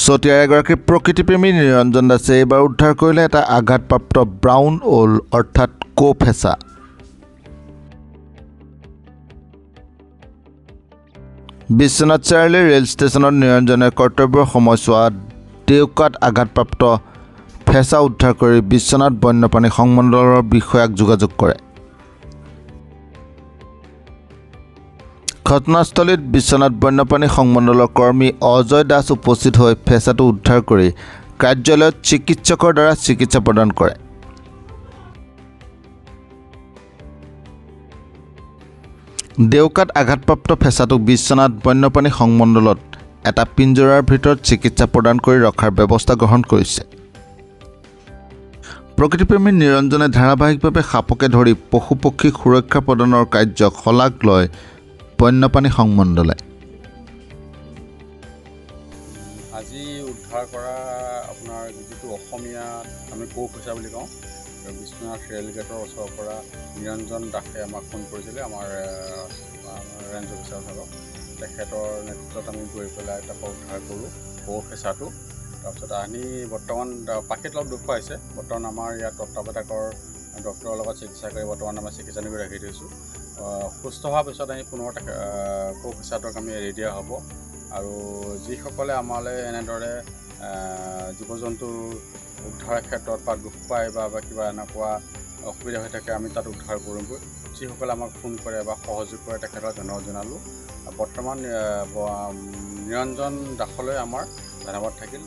চতিয়াৰ এগৰাকী প্ৰকৃতিপ্ৰেমী নিৰঞ্জন দাসে এইবাৰ উদ্ধাৰ কৰিলে এটা আঘাতপ্ৰাপ্ত ব্ৰাউন ওল অৰ্থাৎ কোফেচা। বিশ্বনাথ চাৰিআলি ৰেল ষ্টেচনত নিৰঞ্জনে কৰ্তব্যৰ সময়ছোৱাত দেউকাত আঘাতপ্ৰাপ্ত ফেঁচা উদ্ধাৰ কৰি বিশ্বনাথ বন্যপ্ৰাণী সংমণ্ডলৰ বিষয়াক যোগাযোগ কৰে। ঘটনাস্থলীত বিশ্বনাথ বন্যপ্ৰাণী সংমণ্ডলৰ কৰ্মী অজয় দাস উপস্থিত হৈ ফেঁচাটো উদ্ধাৰ কৰি কাৰ্যালয়ত চিকিৎসকৰ দ্বাৰা চিকিৎসা প্ৰদান কৰে। দেউকাত আঘাতপ্ৰাপ্ত ফেঁচাটোক বিশ্বনাথ বন্যপ্ৰাণী সংমণ্ডলত এটা পিঞ্জৰাৰ ভিতৰত চিকিৎসা প্ৰদান কৰি ৰখাৰ ব্যৱস্থা গ্ৰহণ কৰিছে। প্ৰকৃতিপ্ৰেমী নিৰঞ্জনে ধাৰাবাহিকভাৱে সাপকে ধৰি পশু পক্ষীক সুৰক্ষা প্ৰদানৰ কাৰ্যক শলাগ লয় বন্যপ্ৰাণী সংমণ্ডলে। আজি উদ্ধাৰ কৰা আপোনাৰ যিটো অসমীয়াত আমি কোফেচা বুলি কওঁ, বিশ্বনাথ ৰেল গেটৰ ওচৰৰ পৰা নিৰঞ্জন দাসে আমাক ফোন কৰিছিলে। আমাৰ ৰেঞ্জ অফিচাৰ ভাগক তেখেতৰ নেতৃত্বত আমি গৈ পেলাই তাক উদ্ধাৰ কৰোঁ কোফেচাটো। তাৰপিছত আনি বৰ্তমান পাখিত অলপ দুখ পাইছে। বৰ্তমান আমাৰ ইয়াত তত্ত্বাৱধায়কৰ ডক্টৰৰ লগত চিকিৎসা কৰি বৰ্তমান আমাৰ চিকিৎসালয়ত ৰাখি থৈছোঁ। সুস্থ হোৱাৰ পিছত আমি পুনৰ কোফেচাটোক আমি এৰি দিয়া হ'ব। আৰু যিসকলে আমালৈ এনেদৰে জীৱ জন্তু উদ্ধাৰৰ ক্ষেত্ৰত বা দুখ পায় বা কিবা এনেকুৱা অসুবিধা হৈ থাকে আমি তাত উদ্ধাৰ কৰোঁগৈ। যিসকলে আমাক ফোন কৰে বা সহযোগ কৰে তেখেতক ধন্যবাদ জনালোঁ। বৰ্তমান নিৰঞ্জন দাসলৈ আমাৰ ধন্যবাদ থাকিল।